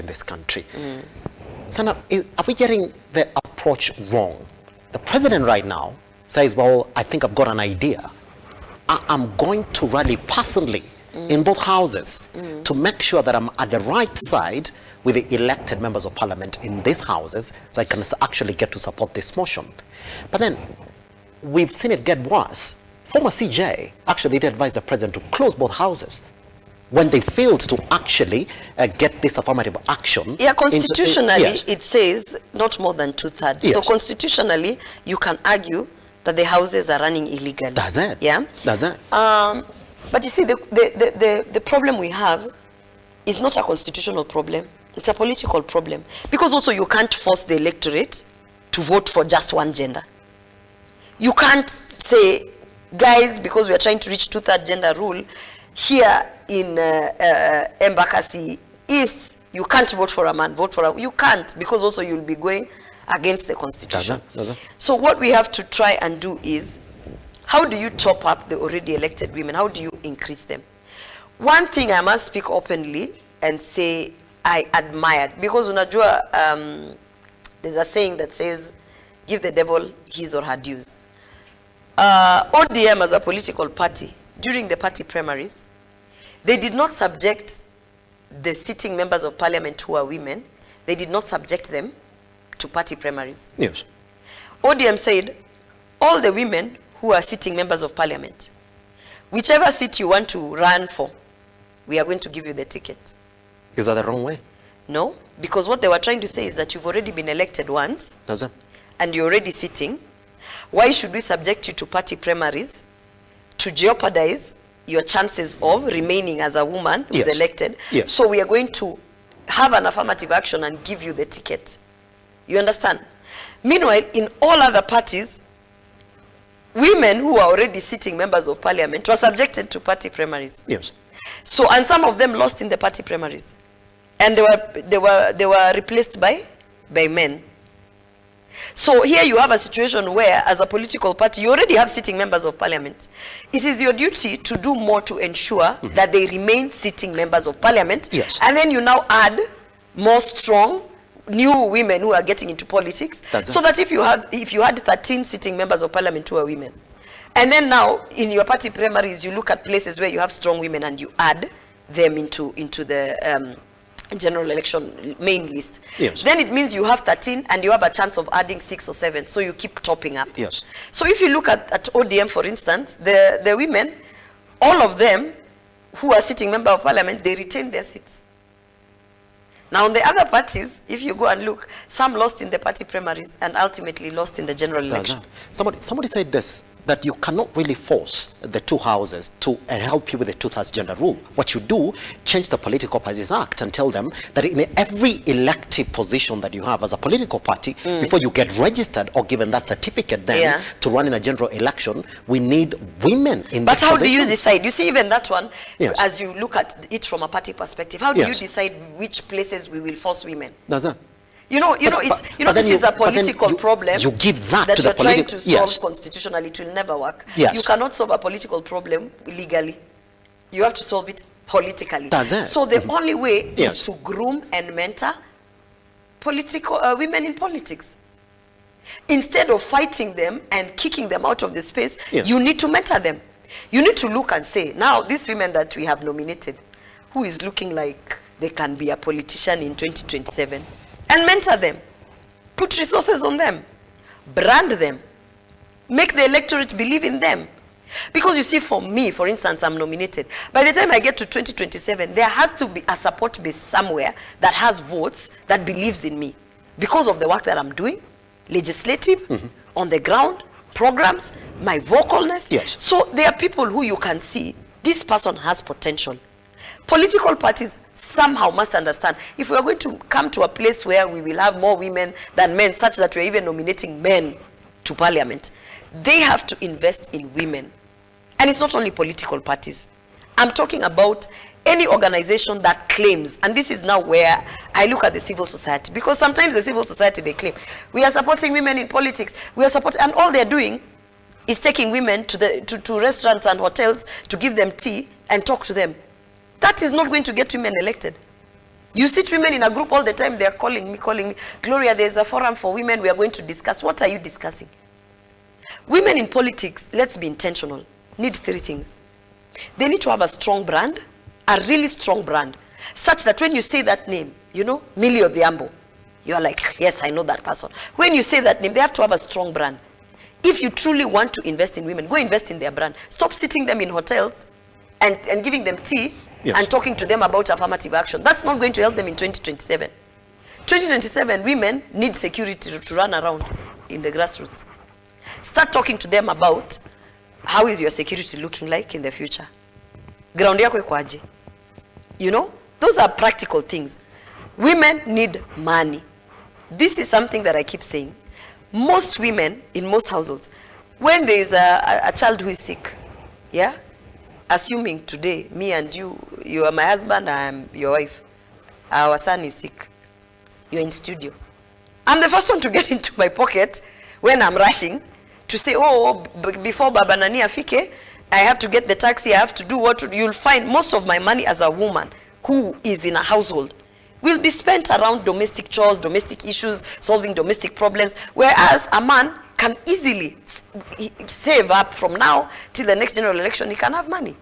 this country. Sana, are we getting the approach wrong? The president right now says, well, I think I've got an idea. I'm going to rally personally in both houses to make sure that I'm at the right side with the elected members of parliament in these houses so I can actually get to support this motion. But then we've seen it get worse. Former CJ actually did advise the president to close both houses when they failed to actually get this affirmative action. Yeah, constitutionally it says not more than 2/3. Yes. So constitutionally you can argue that the houses are running illegally. That's it. Yeah. That's it. But you see, the problem we have is not a constitutional problem. It's a political problem. Because also you can't force the electorate to vote for just one gender. You can't say, guys, because we are trying to reach 2/3 gender rule, here in Embakasi East, you can't vote for a man, vote for a... You can't, because also you'll be going against the constitution. Does it? So what we have to try and do is, how do you top up the already elected women? How do you increase them? One thing I must speak openly and say I admired, because unajua, there's a saying that says, give the devil his or her dues. ODM as a political party, during the party primaries, they did not subject the sitting members of parliament who are women, they did not subject them to party primaries. Yes. ODM said, all the women who are sitting members of parliament, whichever seat you want to run for, we are going to give you the ticket. Is that the wrong way? No, because what they were trying to say is that you've already been elected once, Does it? and you're already sitting. Why should we subject you to party primaries to jeopardize your chances of remaining as a woman who's elected? Yes. So we are going to have an affirmative action and give you the ticket. You understand? Meanwhile, in all other parties, women who are already sitting members of parliament were subjected to party primaries. Yes. So, and some of them lost in the party primaries, and they were replaced by men. So here you have a situation where, as a political party, you already have sitting members of parliament. It is your duty to do more to ensure that they remain sitting members of parliament. Yes. And then you now add more strong new women who are getting into politics. So that if you had 13 sitting members of parliament who are women, and then now in your party primaries you look at places where you have strong women and you add them into the general election main list, yes, then it means you have 13 and you have a chance of adding 6 or 7, so you keep topping up. Yes. So if you look at ODM, for instance, the women, all of them who are sitting member of parliament, they retain their seats. Now on the other parties, if you go and look, some lost in the party primaries and ultimately lost in the general election. Somebody said this, that you cannot really force the two houses to help you with the 2/3 gender rule. What you do, change the Political Parties Act and tell them that in every elective position that you have as a political party, before you get registered or given that certificate then to run in a general election, we need women in But how position. do you decide? You see, even that one, Yes, as you look at it from a party perspective, how do you decide which places we will force women? That's it. This is a political problem. You give that to you're the trying to solve constitutionally. It will never work. Yes. You cannot solve a political problem legally. You have to solve it politically. That's it. So the only way is to groom and mentor political women in politics. Instead of fighting them and kicking them out of the space, you need to mentor them. You need to look and say, now these women that we have nominated, who is looking like they can be a politician in 2027, and mentor them, put resources on them, brand them, make the electorate believe in them. Because you see, for me, for instance, I'm nominated. By the time I get to 2027, there has to be a support base somewhere that has votes, that believes in me, because of the work that I'm doing, legislative, on the ground, programs, my vocalness. Yes. So there are people who you can see, this person has potential. Political parties somehow must understand, if we are going to come to a place where we will have more women than men, such that we're even nominating men to parliament, they have to invest in women. And it's not only political parties. I'm talking about any organization that claims, and this is now where I look at the civil society, because sometimes the civil society, they claim, we are supporting women in politics, we are supporting, and all they're doing is taking women to restaurants and hotels to give them tea and talk to them. That is not going to get women elected. You sit women in a group all the time, they are calling me, Gloria, there's a forum for women, we are going to discuss. What are you discussing? Women in politics, let's be intentional, need 3 things. They need to have a strong brand, a really strong brand, such that when you say that name, you know, Millie Odhiambo, you're like, yes, I know that person. When you say that name, they have to have a strong brand. If you truly want to invest in women, go invest in their brand. Stop sitting them in hotels and giving them tea, yes, and talking to them about affirmative action. That's not going to help them in 2027. 2027, women need security to run around in the grassroots. Start talking to them about how is your security looking like in the future. Ground yako iko aje? You know, those are practical things. Women need money. This is something that I keep saying. Most women in most households, when there is a child who is sick, yeah, assuming today, me and you are my husband, I am your wife, our son is sick, you're in studio. I'm the first one to get into my pocket when I'm rushing to say, oh, before Baba Nani afike, I have to get the taxi, I have to do what you'll find most of my money as a woman who is in a household will be spent around domestic chores, domestic issues, solving domestic problems, whereas a man can easily save up from now till the next general election, he can have money.